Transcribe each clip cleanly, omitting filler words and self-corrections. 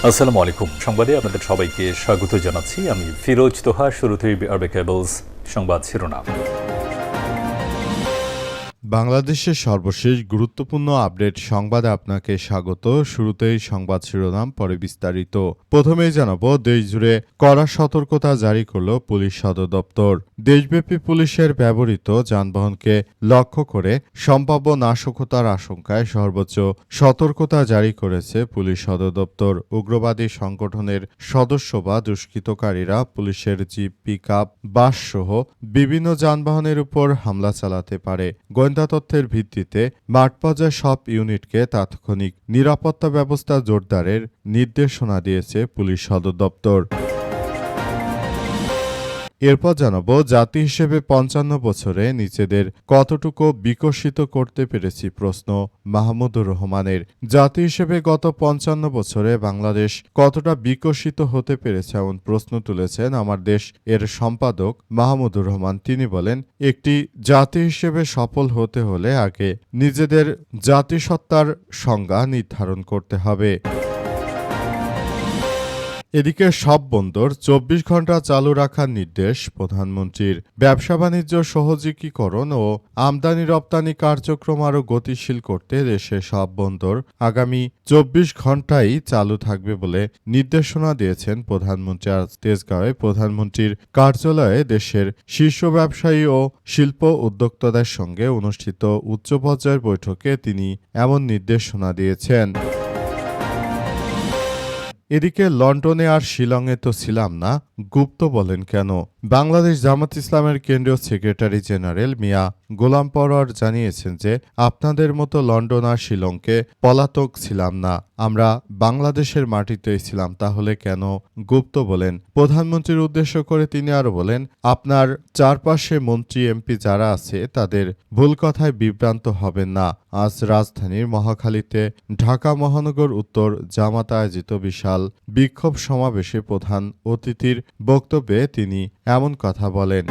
আসসালামু আলাইকুম। সংবাদে আপনাদের সবাইকে স্বাগত জানাচ্ছি। আমি ফিরোজ তোহা। শুরুতেই আরবে কেবলস সংবাদ শিরোনাম। বাংলাদেশের সর্বশেষ গুরুত্বপূর্ণ আপডেট সংবাদে আপনাকে স্বাগত। শুরুতেই সংবাদ শিরোনাম, পরে বিস্তারিত। প্রথমেই জানাবো, দেশজুড়ে কড়া সতর্কতা জারি করল পুলিশ সদর দপ্তর। দেশব্যাপী পুলিশের ব্যবহৃত যানবাহনকে লক্ষ্য করে সম্ভাব্য নাশকতার আশঙ্কায় সর্বোচ্চ সতর্কতা জারি করেছে পুলিশ সদর দপ্তর। উগ্রবাদী সংগঠনের সদস্য বা দুষ্কৃতকারীরা পুলিশের জিপ, পিকআপ, বাসসহ বিভিন্ন যানবাহনের উপর হামলা চালাতে পারে। গোয়েন্দা তথ্যের ভিত্তিতে মাঠ পর্যায়ে সব ইউনিটকে তাৎক্ষণিক নিরাপত্তা ব্যবস্থা জোরদারের নির্দেশনা দিয়েছে পুলিশ সদর দপ্তর। এরপর জানাবো, জাতি হিসেবে ৫৫ বছরে নিজেদের কতটুকু বিকশিত করতে পেরেছি প্রশ্ন মাহমুদুর রহমানের। জাতি হিসেবে গত ৫৫ বছরে বাংলাদেশ কতটা বিকশিত হতে পেরেছে এমন প্রশ্ন তুলেছেন আমার দেশ এর সম্পাদক মাহমুদুর রহমান। তিনি বলেন, একটি জাতি হিসেবে সফল হতে হলে আগে নিজেদের জাতিসত্তার সংজ্ঞা নির্ধারণ করতে হবে। এদিকে সব বন্দর ২৪ ঘন্টা চালু রাখার নির্দেশ প্রধানমন্ত্রীর। ব্যবসা বাণিজ্য সহজীকরণ ও আমদানি রপ্তানি কার্যক্রম আরও গতিশীল করতে দেশের সব বন্দর আগামী ২৪ ঘন্টাই চালু থাকবে বলে নির্দেশনা দিয়েছেন প্রধানমন্ত্রী। আজ তেজগাঁওয়ে প্রধানমন্ত্রীর কার্যালয়ে দেশের শীর্ষ ব্যবসায়ী ও শিল্প উদ্যোক্তাদের সঙ্গে অনুষ্ঠিত উচ্চ পর্যায়ের বৈঠকে তিনি এমন নির্দেশনা দিয়েছেন। এদিকে লন্ডনে আর শিলংয়ে তো ছিলাম না, গুপ্ত বলেন কেন? বাংলাদেশ জামাত ইসলামের কেন্দ্রীয় সেক্রেটারি জেনারেল মিয়া গোলাম পরোয়ার জানিয়েছেন যে, আপনাদের মতো লন্ডন আর শিলংকে পলাতক ছিলাম না, আমরা বাংলাদেশের মাটিতেই ছিলাম, তাহলে কেন গুপ্ত বলেন? প্রধানমন্ত্রীর উদ্দেশ্য করে তিনি আরও বলেন, আপনার চারপাশে মন্ত্রী এমপি যারা আছে তাদের ভুল কথায় বিভ্রান্ত হবেন না। আজ রাজধানীর মহাখালীতে ঢাকা মহানগর উত্তর জামাত আয়োজিত বিশাল বিক্ষোভ সমাবেশে প্রধান অতিথির বক্তব্যে তিনি এমন কথা বলেন।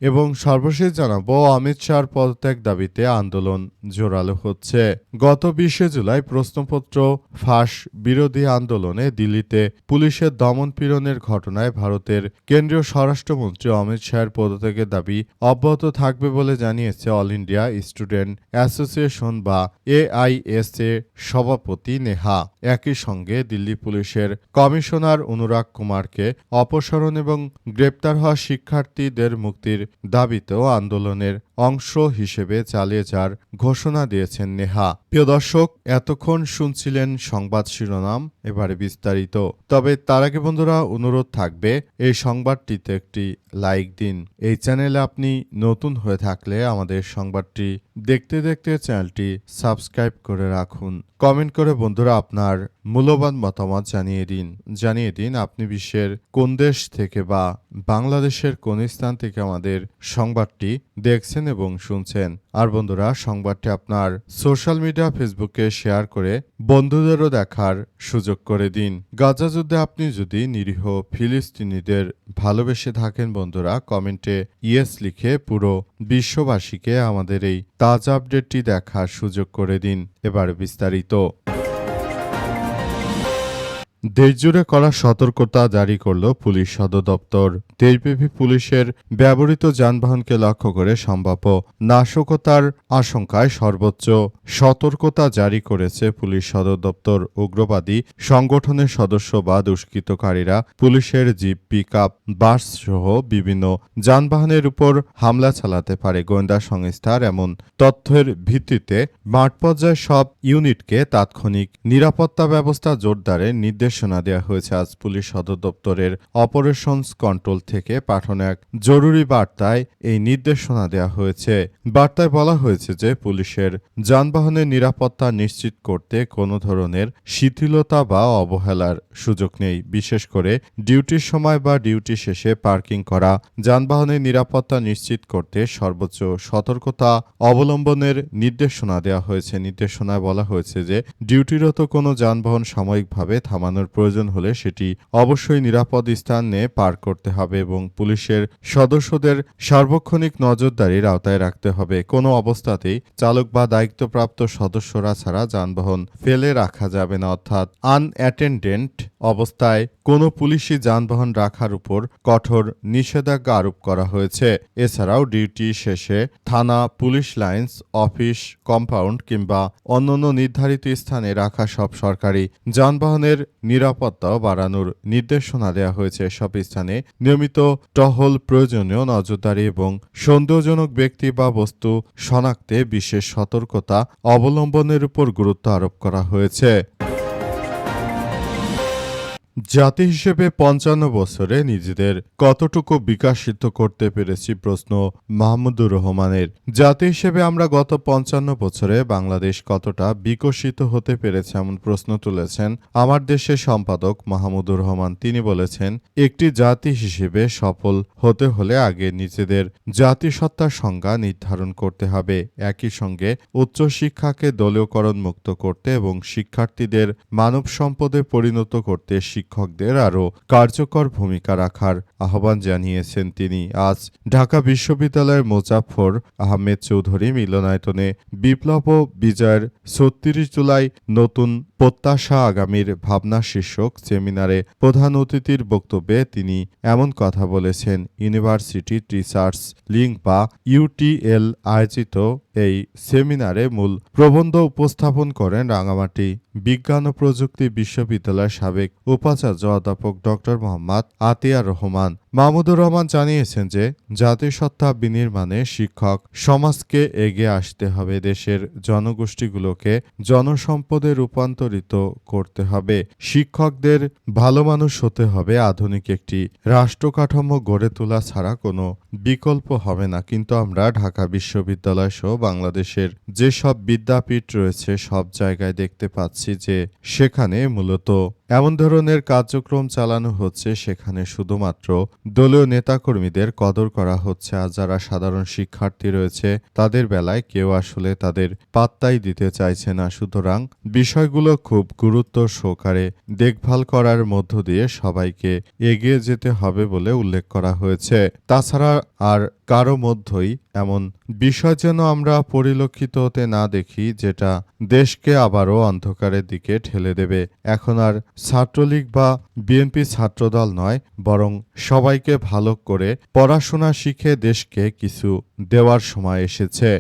এবং সর্বশেষ জানাবো, অমিত শাহর পদত্যাগ দাবিতে আন্দোলন জোরালো হচ্ছে। গত ২০ জুলাই প্রশ্নপত্র ফাঁস বিরোধী আন্দোলনে দিল্লিতে পুলিশের দমন পীড়নের ঘটনায় ভারতের কেন্দ্রীয় স্বরাষ্ট্রমন্ত্রী অমিত শাহের পদত্যাগের দাবি অব্যাহত থাকবে বলে জানিয়েছে অল ইন্ডিয়া স্টুডেন্ট অ্যাসোসিয়েশন বা এআইএসএ সভাপতি নেহা। একই সঙ্গে দিল্লি পুলিশের কমিশনার অনুরাগ কুমারকে অপসারণ এবং গ্রেপ্তার হওয়া শিক্ষার্থীদের মুক্তির দাবিতেও আন্দোলনের অংশ হিসেবে চালিয়ে যাওয়ার ঘোষণা দিয়েছেন নেহা। প্রিয় দর্শক, এতক্ষণ শুনছিলেন সংবাদ শিরোনাম, এবারে বিস্তারিত। তবে তার আগে বন্ধুরা, অনুরোধ থাকবে এই সংবাদটিতে একটি লাইক দিন। এই চ্যানেলে আপনি নতুন হয়ে থাকলে আমাদের সংবাদটি দেখতে দেখতে চ্যানেলটি সাবস্ক্রাইব করে রাখুন। কমেন্ট করে বন্ধুরা আপনার মূল্যবান মতামত জানিয়ে দিন আপনি বিশ্বের কোন দেশ থেকে বা বাংলাদেশের কোন স্থান থেকে আমাদের সংবাদটি দেখছেন এবং শুনছেন। আর বন্ধুরা, সংবাদটি আপনার সোশ্যাল মিডিয়া ফেসবুকে শেয়ার করে বন্ধুদেরও দেখার সুযোগ করে দিন। গাজা যুদ্ধে আপনি যদি নিরীহ ফিলিস্তিনিদের ভালোবেসে থাকেন বন্ধুরা, কমেন্টে ইয়েস লিখে পুরো বিশ্ববাসীকে আমাদের এই তাজা আপডেটটি দেখার সুযোগ করে দিন। এবার বিস্তারিত। দেশজুড়ে কড়া সতর্কতা জারি করল পুলিশ সদর দপ্তর। দেশব্যাপী পুলিশের ব্যবহৃত যানবাহনকে লক্ষ্য করে সম্ভাব্য নাশকতার আশঙ্কায় সর্বোচ্চ সতর্কতা জারি করেছে পুলিশ সদর দপ্তর। উগ্রবাদী সংগঠনের সদস্য বা দুষ্কৃতকারীরা পুলিশের জিপ, পিকআপ, বাস সহ বিভিন্ন যানবাহনের উপর হামলা চালাতে পারে। গোয়েন্দা সংস্থার এমন তথ্যের ভিত্তিতে মাঠ পর্যায়ে সব ইউনিটকে তাৎক্ষণিক নিরাপত্তা ব্যবস্থা জোরদারের নির্দেশনা দেওয়া হয়েছে। আজ পুলিশ সদর দপ্তরের অপারেশনস কন্ট্রোল থেকে পাঠানো এক জরুরি বার্তায় এই নির্দেশনা দেওয়া হয়েছে। বার্তায় বলা হয়েছে যে, পুলিশের যানবাহনের নিরাপত্তা নিশ্চিত করতে কোনো ধরনের শিথিলতা বা অবহেলার সুযোগ নেই। বিশেষ করে ডিউটির সময় বা ডিউটি শেষে পার্কিং করা যানবাহনের নিরাপত্তা নিশ্চিত করতে সর্বোচ্চ সতর্কতা অবলম্বনের নির্দেশনা দেওয়া হয়েছে। নির্দেশনায় বলা হয়েছে যে, ডিউটিরত কোনো যানবাহন সাময়িকভাবে থামানোর প্রয়োজন হলে সেটি অবশ্যই নিরাপদ স্থানে পার্ক করতে হবে। হবে এবং পুলিশের সদস্যদের সার্বক্ষণিক নজরদারির আওতায় রাখতে হবে। কোনো অবস্থাতেই চালক বা দায়িত্বপ্রাপ্ত সদস্যরা ছাড়া যানবাহন ফেলে রাখা যাবে না, অর্থাৎ আনঅ্যাটেন্ডেন্ট অবস্থায় কোনো পুলিশি যানবাহন রাখার উপর কঠোর নিষেধাজ্ঞা আরোপ করা হয়েছে। এছাড়াও ডিউটি শেষে থানা, পুলিশ লাইনস, অফিস কম্পাউন্ড কিংবা অন্যান্য নির্ধারিত স্থানে রাখা সব সরকারি যানবাহনের নিরাপত্তাও বাড়ানোর নির্দেশনা দেওয়া হয়েছে। সব স্থানে নিয়মিত টহল, প্রয়োজনীয় নজরদারি এবং সন্দেহজনক ব্যক্তি বা বস্তু শনাক্তে বিশেষ সতর্কতা অবলম্বনের উপর গুরুত্ব আরোপ করা হয়েছে। জাতি হিসেবে ৫৫ বছরে নিজেদের কতটুকু বিকশিত করতে পেরেছি, প্রশ্ন মাহমুদুর রহমানের। জাতি হিসেবে আমরা গত ৫৫ বছরে বাংলাদেশ কতটা বিকশিত হতে পেরেছে এমন প্রশ্ন তুলেছেন আমার দেশের সম্পাদক মাহমুদুর রহমান। তিনি বলেছেন, একটি জাতি হিসেবে সফল হতে হলে আগে নিজেদের জাতিসত্তার সংজ্ঞা নির্ধারণ করতে হবে। একই সঙ্গে উচ্চশিক্ষাকে দলীয়করণ মুক্ত করতে এবং শিক্ষার্থীদের মানব সম্পদে পরিণত করতে শিক্ষকদের আরও কার্যকর ভূমিকা রাখার আহ্বান জানিয়েছেন তিনি। আজ ঢাকা বিশ্ববিদ্যালয়ের মোজাফফর আহমেদ চৌধুরী মিলনায়তনে বিপ্লব ও বিজয়ের ৩৬ জুলাই নতুন প্রত্যাশা আগামীর ভাবনা শীর্ষক সেমিনারে প্রধান অতিথির বক্তব্যে তিনি এমন কথা বলেছেন। ইউনিভার্সিটি রিসার্চ লিংক বা ইউটিএল আয়োজিত এই সেমিনারে মূল প্রবন্ধ উপস্থাপন করেন রাঙামাটি বিজ্ঞান ও প্রযুক্তি বিশ্ববিদ্যালয়ের সাবেক উপাচার্য অধ্যাপক ড মোহাম্মদ আতিয়ার রহমান। মাহমুদুর রহমান জানিয়েছেন যে জাতিসত্তা বিনির্মাণে শিক্ষক সমাজকে এগিয়ে আসতে হবে, দেশের জনগোষ্ঠীগুলোকে জনসম্পদে রূপান্তরিত করতে হবে, শিক্ষকদের ভালো মানুষ হতে হবে, আধুনিক একটি রাষ্ট্র কাঠামো গড়ে তোলা ছাড়া কোনো বিকল্প হবে না। কিন্তু আমরা ঢাকা বিশ্ববিদ্যালয় সহ বাংলাদেশের যেসব বিদ্যাপীঠ রয়েছে সব জায়গায় দেখতে পাচ্ছি যে সেখানে মূলত এমন ধরনের কার্যক্রম চালানো হচ্ছে সেখানে শুধুমাত্র দলীয় নেতাকর্মীদের কদর করা হচ্ছে, আর যারা সাধারণ শিক্ষার্থী রয়েছে তাদের বেলায় কেউ আসলে তাদের পাত্তাই দিতে চাইছে না। সুতরাং বিষয়গুলো খুব গুরুত্ব সহকারে দেখভাল করার মধ্য দিয়ে সবাইকে এগিয়ে যেতে হবে বলে উল্লেখ করা হয়েছে। তাছাড়া আর কারো মধ্যেই এমন বিষয় যেন আমরা পরিলক্ষিত হতে না দেখি যেটা দেশকে আবারও অন্ধকারের দিকে ঠেলে দেবে। এখন আর ছাত্রলীগ বা বিএনপি ছাত্রদল নয়, বরং সবাইকে ভালো করে পড়াশোনা শিখে দেশকে কিছু দেওয়ার সময় এসেছে।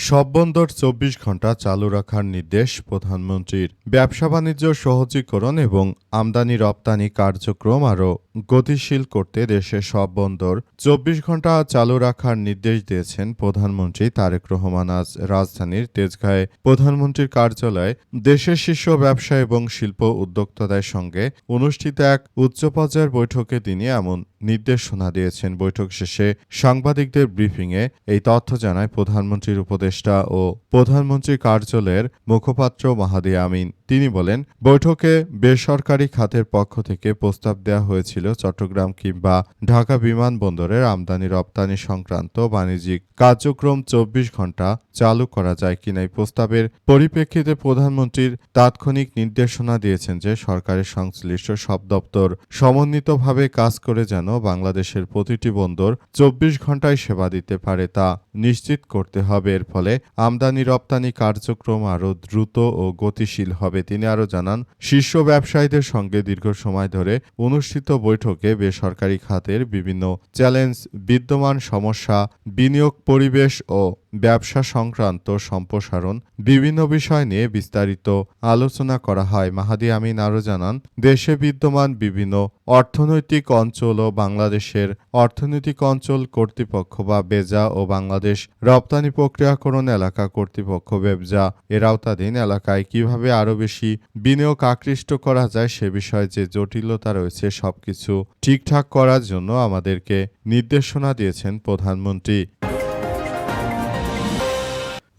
সব বন্দর ২৪ ঘন্টা চালু রাখার নির্দেশ প্রধানমন্ত্রীর। ব্যবসা বাণিজ্য সহজীকরণ এবং আমদানি রপ্তানি কার্যক্রম আরও গতিশীল করতে দেশের সব বন্দর ২৪ ঘন্টা চালু রাখার নির্দেশ দিয়েছেন প্রধানমন্ত্রী তারেক রহমান। আজ রাজধানীর তেজগাঁয়ে প্রধানমন্ত্রীর কার্যালয়ে দেশের শীর্ষ ব্যবসা এবং শিল্প উদ্যোক্তাদের সঙ্গে অনুষ্ঠিত এক উচ্চ পর্যায়ের বৈঠকে তিনি এমন নির্দেশনা দিয়েছেন। বৈঠক শেষে সাংবাদিকদের ব্রিফিংয়ে এই তথ্য জানায় প্রধানমন্ত্রীর উপদেষ্টা ও প্রধানমন্ত্রী কার্যালয়ের মুখপাত্র মাহাদি আমিন। তিনি বলেন, বৈঠকে বেসরকারি খাতের পক্ষ থেকে প্রস্তাব দেওয়া হয়েছিল চট্টগ্রাম কিংবা ঢাকা বিমানবন্দরের আমদানি রপ্তানি সংক্রান্ত বাণিজ্যিক কার্যক্রম ২৪ ঘন্টা চালু করা যায় কিনা। এই প্রস্তাবের পরিপ্রেক্ষিতে প্রধানমন্ত্রীর তাৎক্ষণিক নির্দেশনা দিয়েছেন যে সরকারের সংশ্লিষ্ট সব দপ্তর সমন্বিতভাবে কাজ করে যেন বাংলাদেশের প্রতিটি বন্দর ২৪ ঘন্টায় সেবা দিতে পারে তা নিশ্চিত করতে হবে। এর ফলে আমদানি রপ্তানি কার্যক্রম আরও দ্রুত ও গতিশীল হবে। তিনি আরও জানান, শীর্ষ ব্যবসায়ীদের সঙ্গে দীর্ঘ সময় ধরে অনুষ্ঠিত বৈঠকে বেসরকারি খাতের বিভিন্ন চ্যালেঞ্জ, বিদ্যমান সমস্যা, বিনিয়োগ পরিবেশ ও ব্যবসা সংক্রান্ত সম্প্রসারণ বিভিন্ন বিষয় নিয়ে বিস্তারিত আলোচনা করা হয়। মাহাদি আমিন আরও জানান, দেশে বিদ্যমান বিভিন্ন অর্থনৈতিক অঞ্চল ও বাংলাদেশের অর্থনৈতিক অঞ্চল কর্তৃপক্ষ বা বেজা ও বাংলাদেশ রপ্তানি প্রক্রিয়াকরণ এলাকা কর্তৃপক্ষ বেবজা এর আওতাধীন এলাকায় কিভাবে আরও বেশি বিনিয়োগ আকৃষ্ট করা যায় সে বিষয়ে যে জটিলতা রয়েছে সবকিছু ঠিকঠাক করার জন্য আমাদেরকে নির্দেশনা দিয়েছেন প্রধানমন্ত্রী।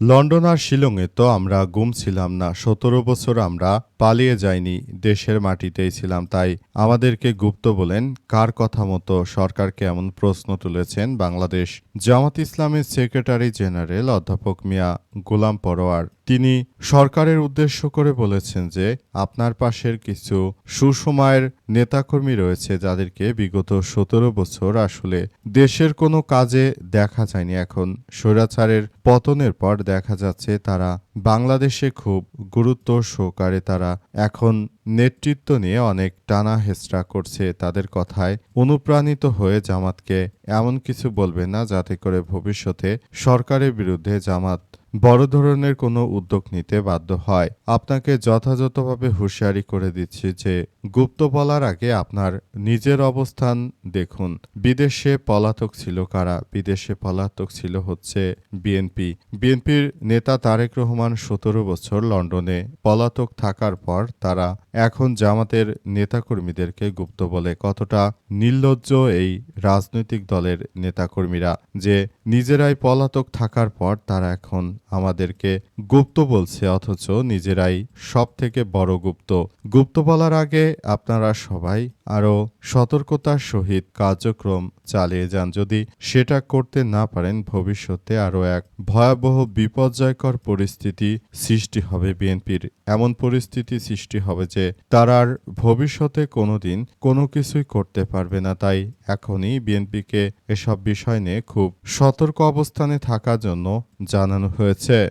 লন্ডন আর শিলংয়ে তো আমরা গুম ছিলাম না, ১৭ বছর আমরা পালিয়ে যাইনি, দেশের মাটিতেই ছিলাম, তাই আমাদেরকে গুপ্ত বলেন কার কথা মতো সরকারকে এমন প্রশ্ন তুলেছেন বাংলাদেশ জামাত ইসলামের সেক্রেটারি জেনারেল অধ্যাপক মিয়া গোলাম পরোয়ার। তিনি সরকারের উদ্দেশ্য করে বলেছেন যে আপনার পাশের কিছু সুসময়ের নেতাকর্মী রয়েছে যাদেরকে বিগত ১৭ বছর আসলে দেশের কোনো কাজে দেখা যায়নি। এখন স্বৈরাচারের পতনের পর দেখা যাচ্ছে তারা বাংলাদেশে খুব গুরুত্ব সহকারে তারা এখন নেতৃত্ব নিয়ে অনেক টানা হেচড়া করছে। তাদের কথায় অনুপ্রাণিত হয়ে জামাতকে এমন কিছু বলবে না যাতে করে ভবিষ্যতে সরকারের বিরুদ্ধে জামাত বড় ধরনের কোনো উদ্যোগ নিতে বাধ্য হয়। আপনাকে যথাযথভাবে হুঁশিয়ারি করে দিচ্ছি যে গুপ্ত বলার আগে আপনার নিজের অবস্থান দেখুন। বিদেশে পলাতক ছিল কারা? বিদেশে পলাতক ছিল হচ্ছে বিএনপি। বিএনপির নেতা তারেক রহমান ১৭ বছর লন্ডনে পলাতক থাকার পর তারা এখন জামাতের নেতাকর্মীদেরকে গুপ্ত বলে। কতটা নির্লজ্জ এই রাজনৈতিক দলের নেতাকর্মীরা যে নিজেরাই পলাতক থাকার পর তারা এখন আমাদেরকে গুপ্ত বলছে, অথচ নিজেরাই সবথেকে বড় গুপ্ত। গুপ্ত বলার আগে আপনারা সবাই আরও সতর্কতার সহিত কার্যক্রম চালিয়ে যান। যদি সেটা করতে না পারেন ভবিষ্যতে আরও এক ভয়াবহ বিপর্যয়কর পরিস্থিতি সৃষ্টি হবে বিএনপির। এমন পরিস্থিতি সৃষ্টি হবে যে তারা আর ভবিষ্যতে কোনোদিন কোনো কিছুই করতে পারবে না। তাই এখনই বিএনপিকে এসব বিষয় নিয়ে খুব সতর্ক অবস্থানে থাকার জন্য জানানো হয়েছে।